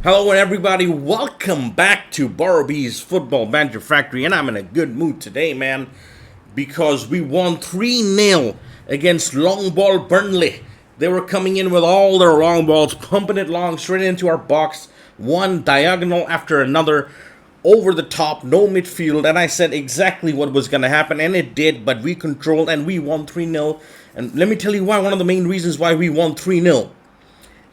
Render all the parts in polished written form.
Hello everybody, welcome back to Barby's Football Banter Factory, and I'm in a good mood today, man, because we won 3-0 against long ball Burnley. They were coming in with all their long balls, pumping it long straight into our box, one diagonal after another, over the top, no midfield, and I said exactly what was going to happen, and it did, but we controlled and we won 3-0, and let me tell you why. One of the main reasons why we won 3-0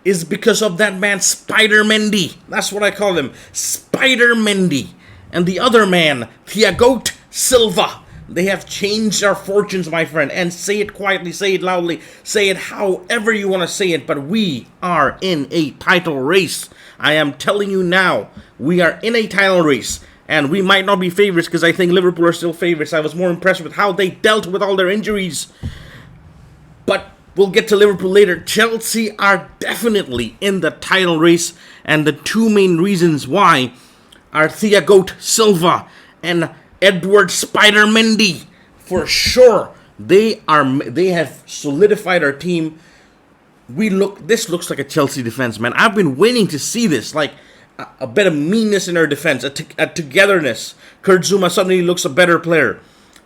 is because of that man, Spider Mendy. That's what I call him, Spider Mendy. And the other man, Thiago Silva. They have changed our fortunes, my friend. And say it quietly, say it loudly, say it however you want to say it. But we are in a title race. I am telling you now, we are in a title race. And we might not be favorites because I think Liverpool are still favorites. I was more impressed with how they dealt with all their injuries. But we'll get to Liverpool later. Chelsea are definitely in the title race, and the two main reasons why are Thiago Silva and Edward Spider Mendy. For sure, they have solidified our team. This looks like a Chelsea defense, man. I've been waiting to see this, like a bit of meanness in our defense, a togetherness. Kurt Zouma suddenly looks a better player.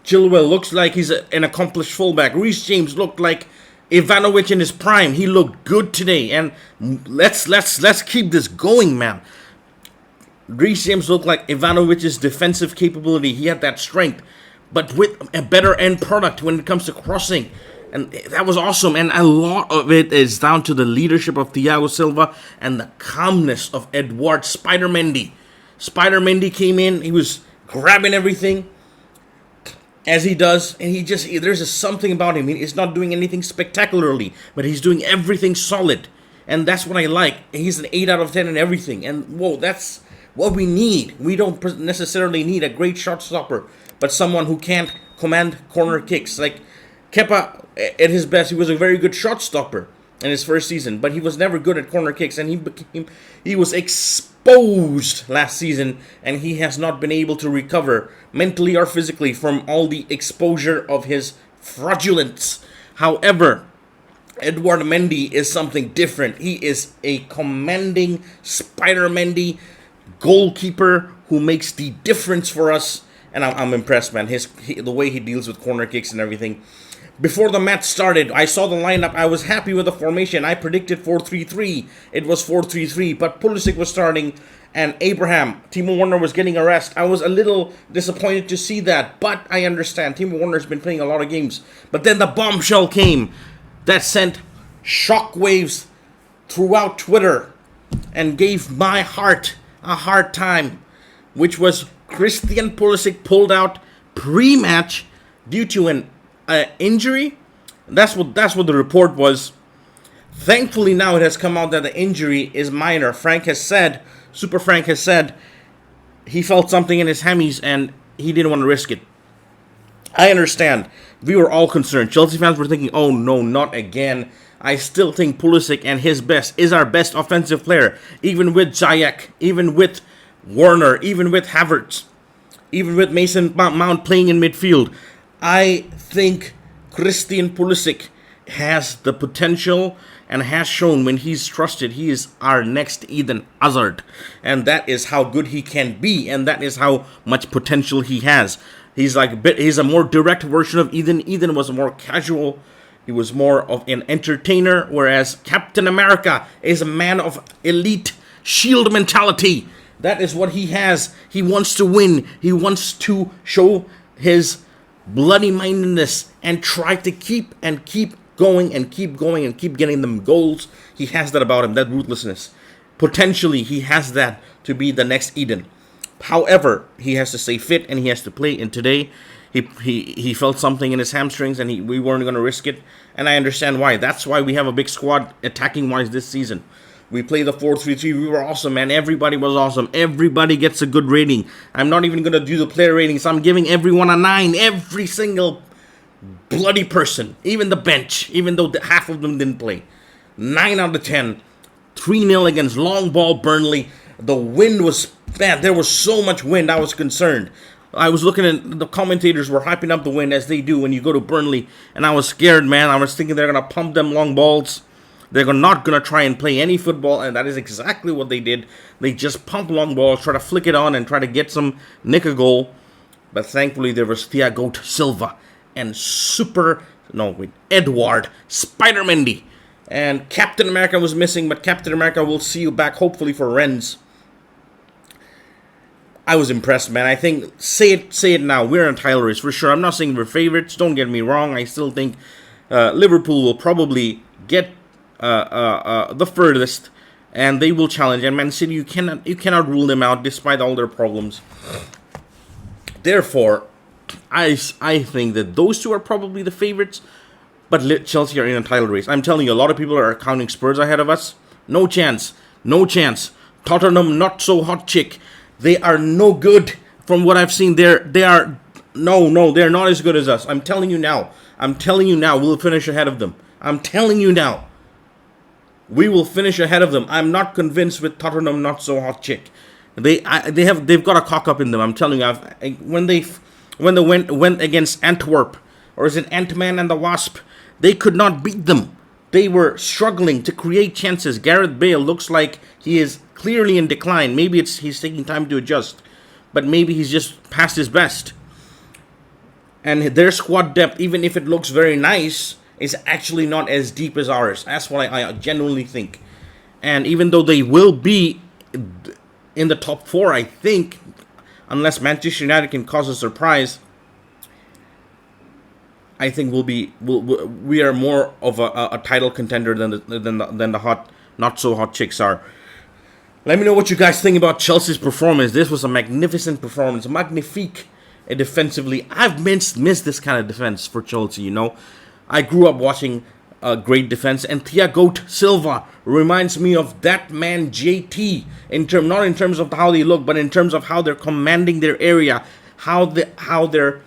Chilwell looks like he's an accomplished fullback. Reece James looked like Ivanovic in his prime. He looked good today, and let's keep this going, man. Reece James looked like Ivanovic's defensive capability. He had that strength, but with a better end product when it comes to crossing, and that was awesome. And a lot of it is down to the leadership of Thiago Silva and the calmness of Edward Spider Mendy. Spider Mendy came in. He was grabbing everything, as he does, and there's just something about him. He's not doing anything spectacularly, but he's doing everything solid, and that's what I like. He's an 8 out of 10 in everything, and whoa, that's what we need. We don't necessarily need a great shot stopper, but someone who can't command corner kicks. Like Kepa, at his best, he was a very good shot stopper in his first season, but he was never good at corner kicks, and he was exposed last season, and he has not been able to recover mentally or physically from all the exposure of his fraudulence. However, Edward Mendy is something different. He is a commanding Spider Mendy goalkeeper who makes the difference for us, and I'm impressed, man. The way he deals with corner kicks and everything. Before the match started, I saw the lineup. I was happy with the formation. I predicted 4-3-3. It was 4-3-3, but Pulisic was starting, and Timo Werner was getting a rest. I was a little disappointed to see that, but I understand. Timo Werner's been playing a lot of games. But then the bombshell came that sent shockwaves throughout Twitter and gave my heart a hard time, which was Christian Pulisic pulled out pre-match due to an injury. That's what the report was. Thankfully, now it has come out that the injury is minor. Super Frank has said he felt something in his hammies and he didn't want to risk it. I understand. We were all concerned. Chelsea fans were thinking, oh no, not again. I still think Pulisic and his best is our best offensive player, even with Ziyech, even with Werner, even with Havertz, even with Mason Mount playing in midfield. I think Christian Pulisic has the potential and has shown when he's trusted, he is our next Eden Hazard. And that is how good he can be, and that is how much potential he has. He's a more direct version of Eden. Eden was more casual. He was more of an entertainer, whereas Captain America is a man of elite shield mentality. That is what he has. He wants to win. He wants to show his bloody mindedness and try to keep going and keep getting them goals. He has that about him, that ruthlessness. Potentially, he has that to be the next Eden. However, he has to stay fit and he has to play. And today, he felt something in his hamstrings and we weren't going to risk it. And I understand why. That's why we have a big squad attacking-wise this season. We played the 4-3-3. We were awesome, man. Everybody was awesome. Everybody gets a good rating. I'm not even going to do the player ratings. I'm giving everyone a 9. Every single bloody person. Even the bench. Even though half of them didn't play. 9 out of 10. 3-0 against long ball Burnley. The wind was... Man, there was so much wind. I was concerned. I was looking at... The commentators were hyping up the wind as they do when you go to Burnley. And I was scared, man. I was thinking they're going to pump them long balls. They're not going to try and play any football, and that is exactly what they did. They just pump long balls, try to flick it on, and try to get nick a goal. But thankfully, there was Thiago Silva and Edward Spider-Mendy. And Captain America was missing, but Captain America will see you back, hopefully, for Rennes. I was impressed, man. I think, say it now, we're in a title race, for sure. I'm not saying we're favorites, don't get me wrong. I still think Liverpool will probably get the furthest, and they will challenge. And Man City, you cannot rule them out, despite all their problems. Therefore, I think that those two are probably the favorites, but Chelsea are in a title race. I'm telling you, a lot of people are counting Spurs ahead of us. No chance. No chance. Tottenham, not so hot chick. They are no good from what I've seen. They're not as good as us. I'm telling you now. We'll finish ahead of them. I'm telling you now. We will finish ahead of them. I'm not convinced with Tottenham, not so hot chick. They've got a cock up in them. I'm telling you. When they went against Antwerp, or is it Ant-Man and the Wasp, they could not beat them. They were struggling to create chances. Gareth Bale looks like he is clearly in decline. Maybe he's taking time to adjust, but maybe he's just past his best. And their squad depth, even if it looks very nice, is actually not as deep as ours. That's what I genuinely think. And even though they will be in the top 4, I think, unless Manchester United can cause a surprise, I think we are more of a title contender than the hot, not so hot chicks are. Let me know what you guys think about Chelsea's performance. This was a magnificent performance, magnifique defensively. I've missed this kind of defense for Chelsea. You know, I grew up watching great defense, and Thiago Silva reminds me of that man JT. Not in terms of how they look, but in terms of how they're commanding their area, how they're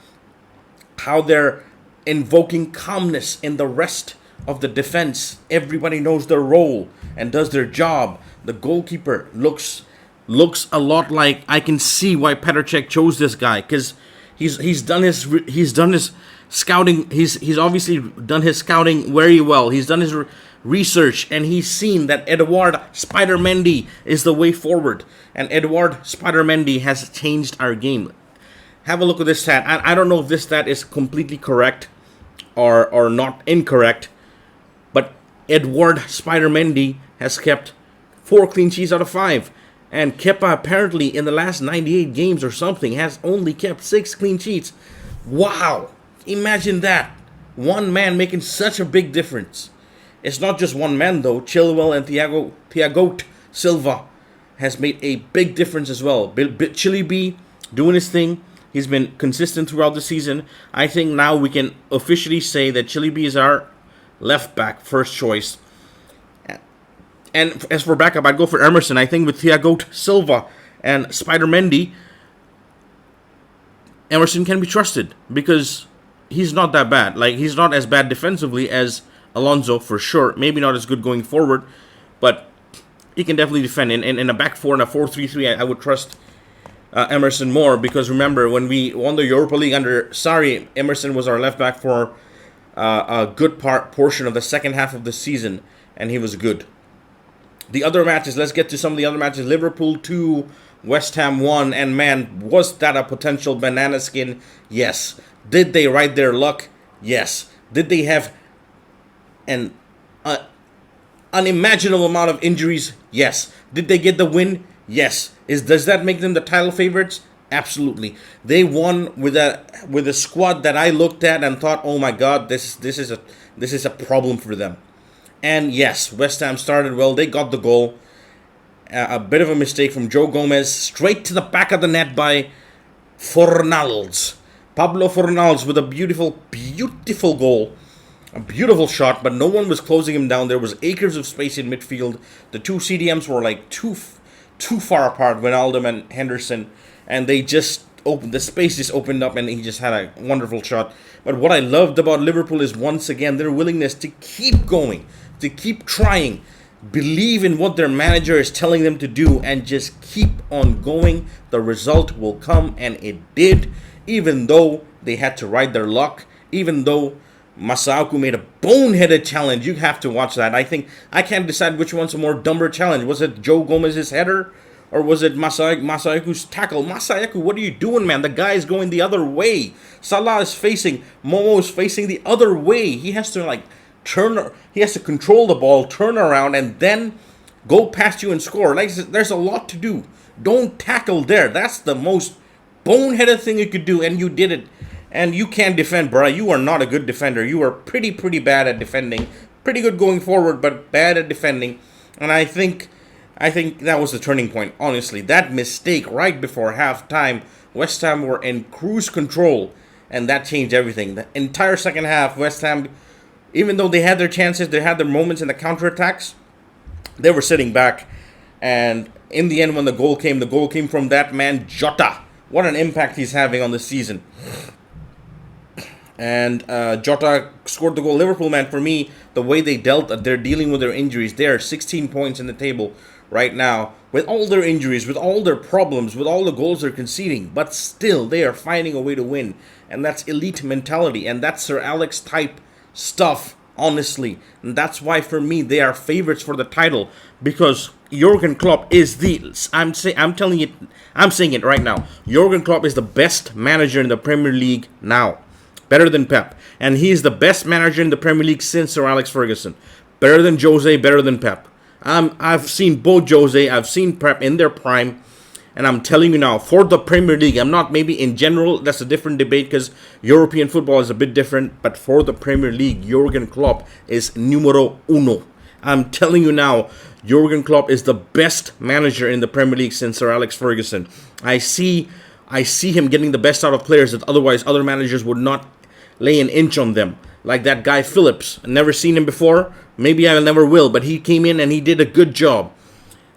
invoking calmness in the rest of the defense. Everybody knows their role and does their job. The goalkeeper looks a lot like, I can see why Petr Cech chose this guy, because he's done his scouting. He's obviously done his scouting very well. He's done his research, and he's seen that Edward Spider-Mendy is the way forward, and Edward Spider-Mendy has changed our game. Have a look at this stat. I don't know if this stat is completely correct or not incorrect, but Edward Spider-Mendy has kept 4 clean sheets out of 5. And Kepa apparently in the last 98 games or something has only kept 6 clean sheets. Wow. Imagine that. One man making such a big difference. It's not just one man though. Chilwell and Thiago Silva has made a big difference as well. Chili B doing his thing. He's been consistent throughout the season. I think now we can officially say that Chili B is our left back first choice. And as for backup, I'd go for Emerson. I think with Thiago Silva and Spider-Mendy, Emerson can be trusted because he's not that bad. Like, he's not as bad defensively as Alonso for sure. Maybe not as good going forward, but he can definitely defend. In a back 4 and a 4-3-3, I would trust Emerson more, because remember, when we won the Europa League under Sarri, Emerson was our left back for a good portion of the second half of the season, and he was good. The other matches, let's get to some of the other matches. Liverpool 2, West Ham 1, and man, was that a potential banana skin? Yes. Did they ride their luck? Yes. Did they have an unimaginable amount of injuries? Yes. Did they get the win? Yes. Does that make them the title favorites? Absolutely. They won with a squad that I looked at and thought, oh my God, this is a problem for them. And yes, West Ham started well. They got the goal. A bit of a mistake from Joe Gomez. Straight to the back of the net by Fornals. Pablo Fornals with a beautiful, beautiful goal. A beautiful shot, but no one was closing him down. There was acres of space in midfield. The two CDMs were like too far apart, Wijnaldum and Henderson. And they just opened, the space just opened up, and he just had a wonderful shot. But what I loved about Liverpool is, once again, their willingness to keep going, to keep trying, believe in what their manager is telling them to do, and just keep on going. The result will come, and it did, even though they had to ride their luck, even though Masako made a boneheaded challenge. You have to watch that. I think I can't decide which one's a more dumber challenge. Was it Joe Gomez's header, or was it Masayaku's tackle? Masayaku, what are you doing, man? The guy is going the other way. Salah is facing, Momo is facing the other way. He has to he has to control the ball, turn around, and then go past you and score. Like, there's a lot to do. Don't tackle there. That's the most boneheaded thing you could do, and you did it. And you can't defend, bruh. You are not a good defender. You are pretty bad at defending. Pretty good going forward, but bad at defending. And I think that was the turning point, honestly. That mistake right before halftime, West Ham were in cruise control, and that changed everything. The entire second half, West Ham, even though they had their chances, they had their moments in the counterattacks, they were sitting back. And in the end, when the goal came from that man, Jota. What an impact he's having on the season. And Jota scored the goal. Liverpool, man, for me, the way they're dealing with their injuries. They are 16 points in the table right now. With all their injuries, with all their problems, with all the goals they're conceding. But still, they are finding a way to win. And that's elite mentality. And that's Sir Alex type stuff, honestly. And that's why, for me, they are favorites for the title. Because Jurgen Klopp is I'm saying it right now. Jurgen Klopp is the best manager in the Premier League now. Better than Pep. And he is the best manager in the Premier League since Sir Alex Ferguson. Better than Jose, better than Pep. I've seen both Jose, I've seen Pep in their prime. And I'm telling you now, for the Premier League, I'm not, maybe in general, that's a different debate because European football is a bit different. But for the Premier League, Jurgen Klopp is numero uno. I'm telling you now, Jurgen Klopp is the best manager in the Premier League since Sir Alex Ferguson. I see him getting the best out of players that otherwise other managers would not lay an inch on them. Like that guy Phillips. Never seen him before. Maybe I never will. But he came in and he did a good job.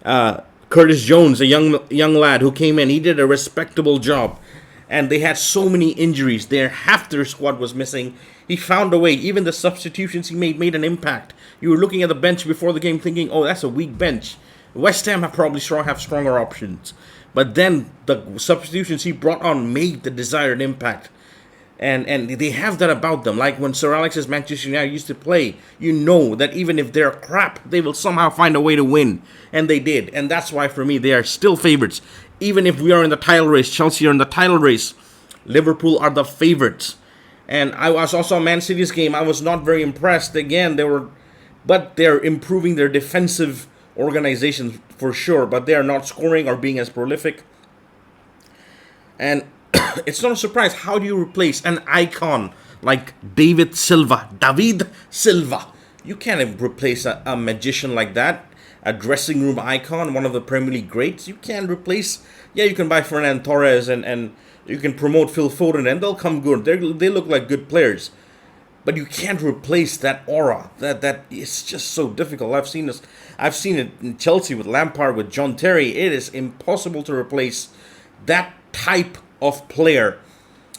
Curtis Jones, a young lad who came in. He did a respectable job. And they had so many injuries. Half their squad was missing. He found a way. Even the substitutions he made an impact. You were looking at the bench before the game thinking, oh, that's a weak bench. West Ham have stronger options. But then the substitutions he brought on made the desired impact. And they have that about them. Like when Sir Alex's Manchester United used to play, you know that even if they're crap, they will somehow find a way to win. And they did. And that's why, for me, they are still favorites. Even if we are in the title race, Chelsea are in the title race, Liverpool are the favorites. And I was also Man City's game. I was not very impressed. Again, but they're improving their defensive organization for sure. But they are not scoring or being as prolific. And it's not a surprise. How do you replace an icon like David Silva? You can't replace a magician like that. A dressing room icon, one of the Premier League greats. You can't replace. Yeah, you can buy Fernand Torres and you can promote Phil Foden and they'll come good. They look like good players. But you can't replace that aura. That it's just so difficult. I've seen it in Chelsea with Lampard, with John Terry. It is impossible to replace that type of player.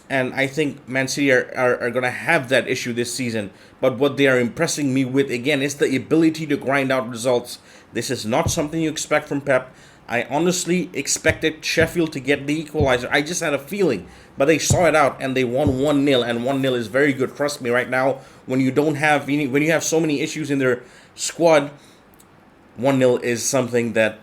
And I think Man City are going to have that issue this season. But what they are impressing me with, again, is the ability to grind out results. This is not something you expect from Pep. I honestly expected Sheffield to get the equalizer. I just had a feeling. But they saw it out and they won 1-0. And 1-0 is very good. Trust me, right now, when you have so many issues in their squad, 1-0 is something that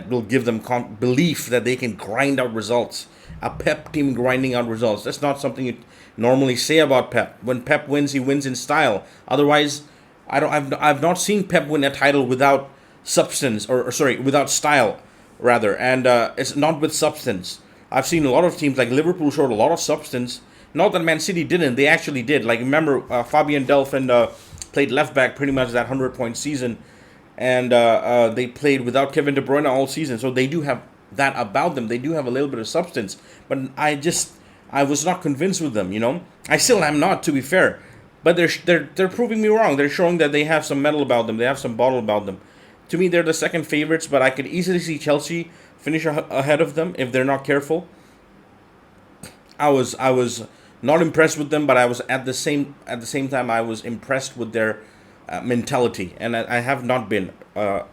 will give them belief that they can grind out results. A Pep team grinding out results. That's not something you normally say about Pep. When Pep wins, he wins in style. Otherwise, I've not seen Pep win a title without substance, without style, rather. And it's not with substance. I've seen a lot of teams like Liverpool showed a lot of substance. Not that Man City didn't. They actually did. Like, remember, Fabian Delph played left back pretty much that 100-point season. And they played without Kevin De Bruyne all season. So they do have that about them. They do have a little bit of substance. But I was not convinced with them, you know. I still am not, to be fair. But they're proving me wrong. They're showing that they have some metal about them. They have some bottle about them. To me, they're the second favorites, but I could easily see Chelsea finish ahead of them if they're not careful. I was not impressed with them, but I was at the same time I was impressed with their mentality, and I have not been.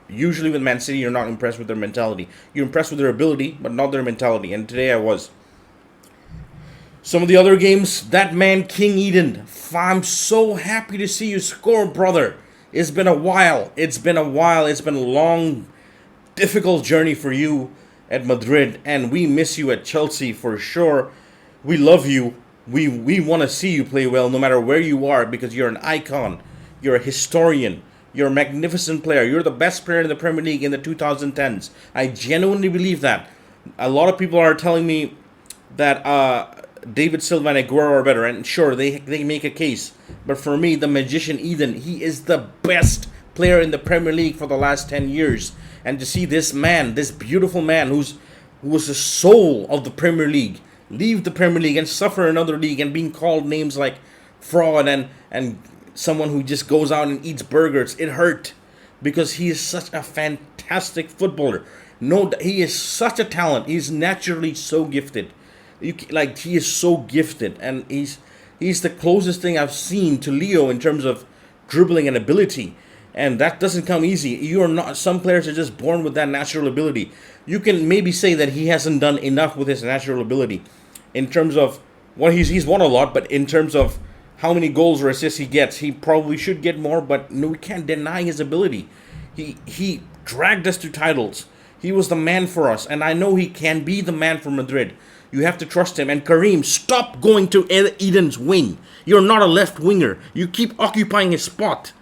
Usually with Man City, you're not impressed with their mentality. You're impressed with their ability, but not their mentality. And today I was. Some of the other games, that man King Eden, I'm so happy to see you score, brother. It's been a while. It's been a while. It's been a long, difficult journey for you at Madrid, and we miss you at Chelsea for sure. We love you. We want to see you play well no matter where you are, because you're an icon. You're a historian. You're a magnificent player. You're the best player in the Premier League in the 2010s. I genuinely believe that. A lot of people are telling me that David Silva and Aguero are better, and sure, they make a case. But for me, the magician Eden, he is the best player in the Premier League for the last 10 years. And to see this man, this beautiful man who was the soul of the Premier League, leave the Premier League and suffer another league and being called names like fraud and someone who just goes out and eats burgers, it hurt, because he is such a fantastic footballer. No, he is such a talent. He's naturally so gifted. He is so gifted, and he's the closest thing I've seen to Leo in terms of dribbling and ability. And that doesn't come easy. You are not. Some players are just born with that natural ability. You can maybe say that he hasn't done enough with his natural ability, in terms of, well, he's won a lot, but in terms of how many goals or assists he gets, he probably should get more. But no, we can't deny his ability. He dragged us to titles. He was the man for us, and I know he can be the man for Madrid. You have to trust him. And Karim, stop going to Eden's wing. You're not a left winger. You keep occupying his spot.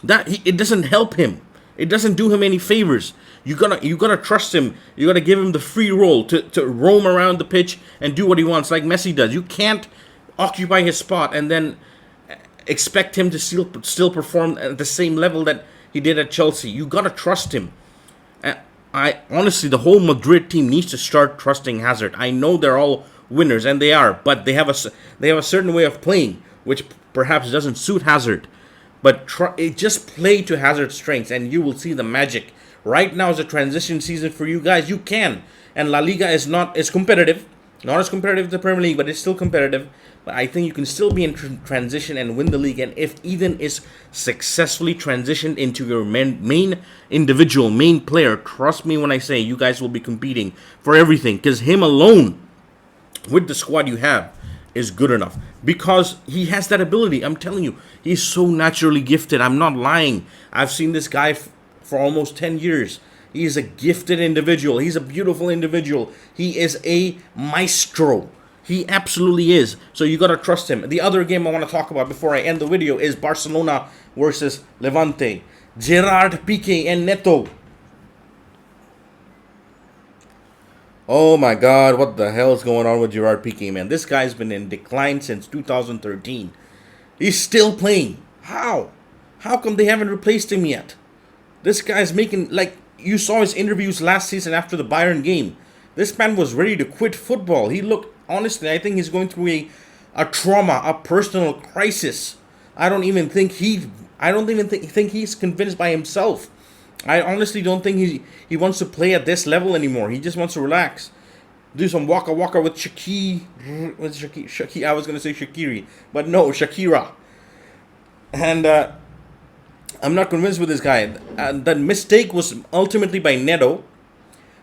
It doesn't help him. It doesn't do him any favors. You gotta trust him. You gotta give him the free roll to roam around the pitch and do what he wants, like Messi does. You can't occupy his spot and then expect him to still perform at the same level that he did at Chelsea. You gotta trust him. I honestly, the whole Madrid team needs to start trusting Hazard. I know they're all winners, and they are, but they have a certain way of playing which perhaps doesn't suit Hazard. But just play to Hazard's strengths, and you will see the magic. Right now is a transition season for you guys. You can, and La Liga is competitive, not as competitive as the Premier League, but it's still competitive. But I think you can still be in transition and win the league. And if Eden is successfully transitioned into your main player, trust me when I say you guys will be competing for everything. Because him alone, with the squad you have, is good enough. Because he has that ability. I'm telling you, he's so naturally gifted. I'm not lying. I've seen this guy for almost 10 years. He is a gifted individual. He's a beautiful individual. He is a maestro. He absolutely is. So you got to trust him. The other game I want to talk about before I end the video is Barcelona versus Levante. Gerard Piqué and Neto. Oh my God, what the hell is going on with Gerard Piqué, man? This guy's been in decline since 2013. He's still playing. How? How come they haven't replaced him yet? This guy's making, you saw his interviews last season after the Bayern game. This man was ready to quit football. He looked, honestly, I think he's going through a trauma, a personal crisis. I don't even think he's convinced by himself. I honestly don't think he wants to play at this level anymore. He just wants to relax. Do some waka waka with Shaqiri. I was going to say Shaqiri, but no, Shakira. And I'm not convinced with this guy. The mistake was ultimately by Neto.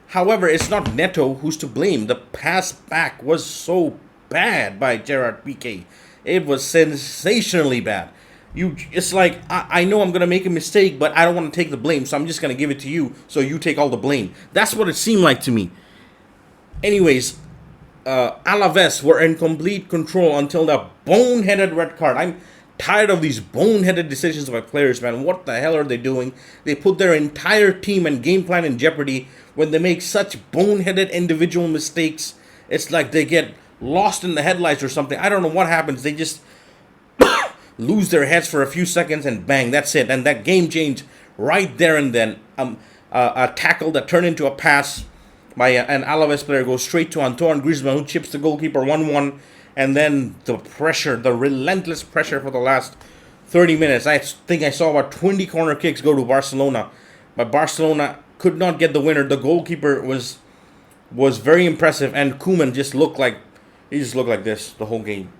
However, it's not Neto who's to blame. The pass back was so bad by Gerard Piqué. It was sensationally bad. It's like, I know I'm going to make a mistake, but I don't want to take the blame, so I'm just going to give it to you, so you take all the blame. That's what it seemed like to me. Anyways, Alaves were in complete control until the boneheaded red card. I'm tired of these boneheaded decisions by players, man. What the hell are they doing? They put their entire team and game plan in jeopardy when they make such boneheaded individual mistakes. It's like they get lost in the headlights or something. I don't know what happens. They just lose their heads for a few seconds and bang, that's it. And that game changed right there and then. A tackle that turned into a pass by an Alaves player goes straight to Antoine Griezmann, who chips the goalkeeper 1-1. And then the pressure, the relentless pressure for the last 30 minutes. I think I saw about 20 corner kicks go to Barcelona. But Barcelona could not get the winner. The goalkeeper was very impressive. And Koeman just looked like this the whole game.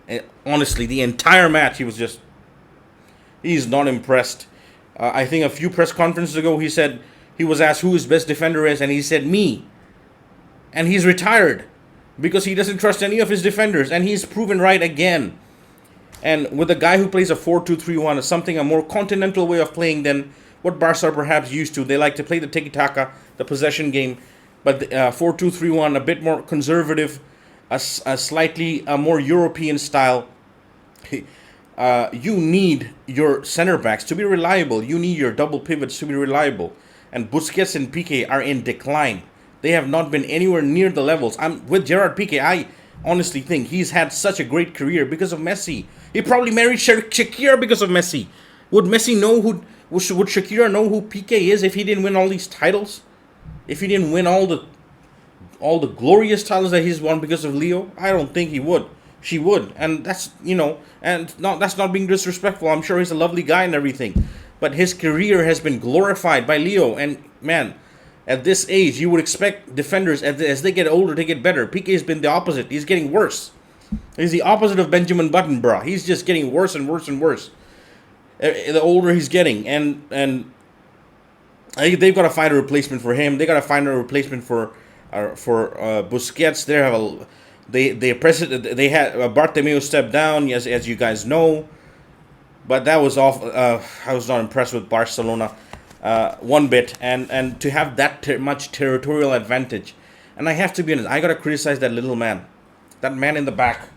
And honestly, the entire match, he's not impressed. I think a few press conferences ago, he said he was asked who his best defender is, and he said me. and he's retired because he doesn't trust any of his defenders, and he's proven right again. And with a guy who plays a 4-2-3-1, something a more continental way of playing than what Barca are perhaps used to. They like to play the tiki-taka, the possession game, but 4-2-3-1, a bit more conservative, a slightly more European style. You need your center backs to be reliable. You need your double pivots to be reliable. And Busquets and Piqué are in decline. They have not been anywhere near the levels. I'm with Gerard Piqué. I honestly think he's had such a great career because of Messi. He probably married Shakira because of Messi. Would Messi know who? Would Shakira know who Piqué is if he didn't win all these titles? If he didn't win all the glorious titles that he's won because of Leo? I don't think he would. She would, and that's that's not being disrespectful. I'm sure he's a lovely guy and everything, but his career has been glorified by Leo. And man, at this age, you would expect defenders as they get older to get better. Piqué has been the opposite. He's getting worse. He's the opposite of Benjamin Button, bro. He's just getting worse and worse and worse. The older he's getting, and they've got to find a replacement for him. They got to find a replacement for Busquets. They had Bartomeu step down, as you guys know, but that was off. I was not impressed with Barcelona one bit, and to have that much territorial advantage, and I have to be honest, I gotta criticize that little man, that man in the back,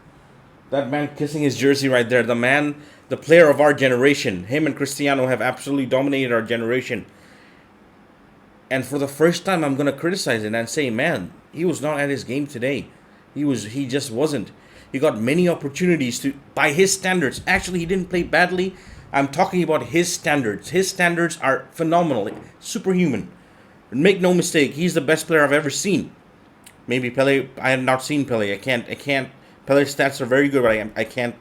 that man kissing his jersey right there, the player of our generation. Him and Cristiano have absolutely dominated our generation. And for the first time, I'm gonna criticize it and say, man, he was not at his game today. He just wasn't. He got many opportunities to, by his standards. Actually, he didn't play badly. I'm talking about his standards. His standards are phenomenal, superhuman. Make no mistake, he's the best player I've ever seen. Maybe Pele. I have not seen Pele. I can't. Pele's stats are very good, but I can't.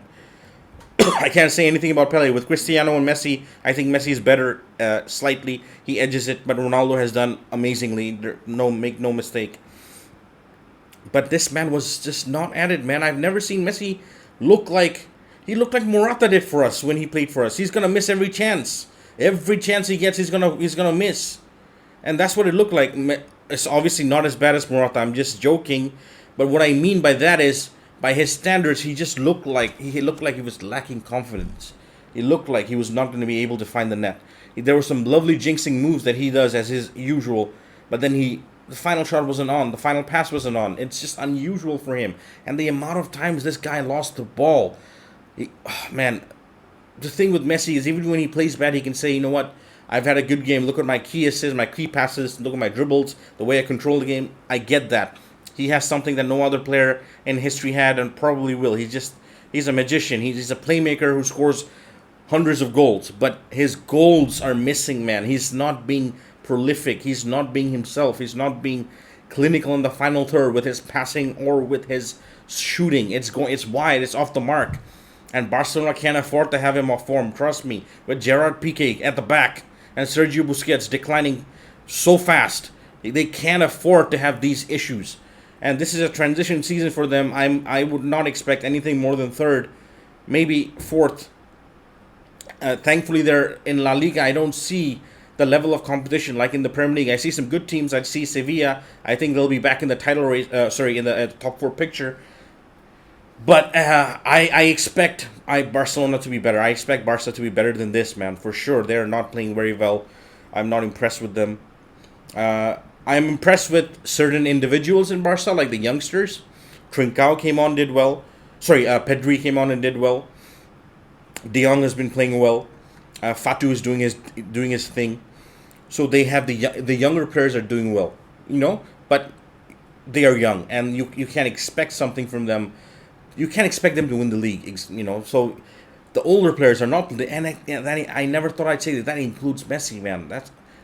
I can't say anything about Pele. With Cristiano and Messi, I think Messi is better slightly. He edges it, but Ronaldo has done amazingly. Make no mistake. But this man was just not at it, man. I've never seen Messi look like Morata did for us when he played for us. He's gonna miss every chance. Every chance he gets, he's gonna miss, and that's what it looked like. It's obviously not as bad as Morata. I'm just joking, but what I mean by that is, by his standards, he just looked like he was lacking confidence. He looked like he was not going to be able to find the net. There were some lovely jinxing moves that he does as his usual, but then the final shot wasn't on. The final pass wasn't on. It's just unusual for him. And the amount of times this guy lost the ball. Man, the thing with Messi is even when he plays bad, he can say, you know what? I've had a good game. Look at my key assists, my key passes. Look at my dribbles, the way I control the game. I get that. He has something that no other player in history had and probably will. He's a magician. He's a playmaker who scores hundreds of goals. But his goals are missing, man. He's not being prolific. He's not being himself. He's not being clinical in the final third with his passing or with his shooting. It's wide. It's off the mark. And Barcelona can't afford to have him off form. Trust me. With Gerard Piqué at the back and Sergio Busquets declining so fast, they can't afford to have these issues. And this is a transition season for them. I would not expect anything more than third, maybe fourth. Thankfully, they're in La Liga. I don't see the level of competition like in the Premier League. I see some good teams. I see Sevilla. I think they'll be back in the title race. In the top four picture. But I expect Barcelona to be better. I expect Barca to be better than this, man, for sure. They're not playing very well. I'm not impressed with them. I'm impressed with certain individuals in Barca, like the youngsters. Trincao came on, did well. Pedri came on and did well. De Jong has been playing well. Fatu is doing his thing. So they have the younger players are doing well, but they are young, and you can't expect something from them. You can't expect them to win the league, So the older players are not, and I never thought I'd say that includes Messi, man.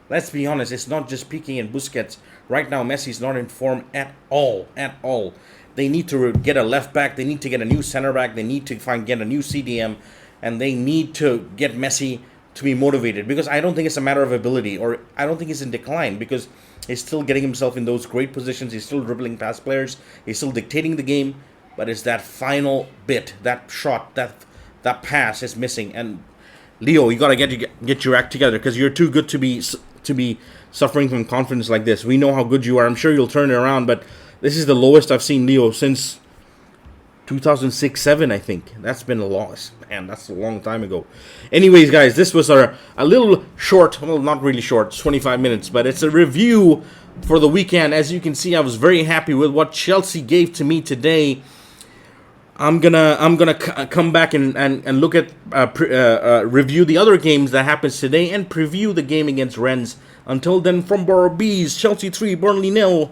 Let's be honest, it's not just Piqué and Busquets. Right now, Messi's not in form at all. They need to get a left back. They need to get a new center back. They need to get a new CDM. And they need to get Messi to be motivated. Because I don't think it's a matter of ability. Or I don't think he's in decline. Because he's still getting himself in those great positions. He's still dribbling past players. He's still dictating the game. But it's that final bit, that shot, that pass is missing. And Leo, you got to get your act together. Because you're too good to be suffering from confidence like this. We know how good you are. I'm sure you'll turn it around, but This is the lowest I've seen Leo since 2006-7, I think. That's been a loss. Man, that's a long time ago. Anyways, guys, this was a little short, well, not really short, it's 25 minutes, but it's a review for the weekend. As you can see, I was very happy with what Chelsea gave to me today. I'm gonna come back and look at review the other games that happens today and preview the game against Rennes. Until then, from Borough Bees, Chelsea 3, Burnley 0.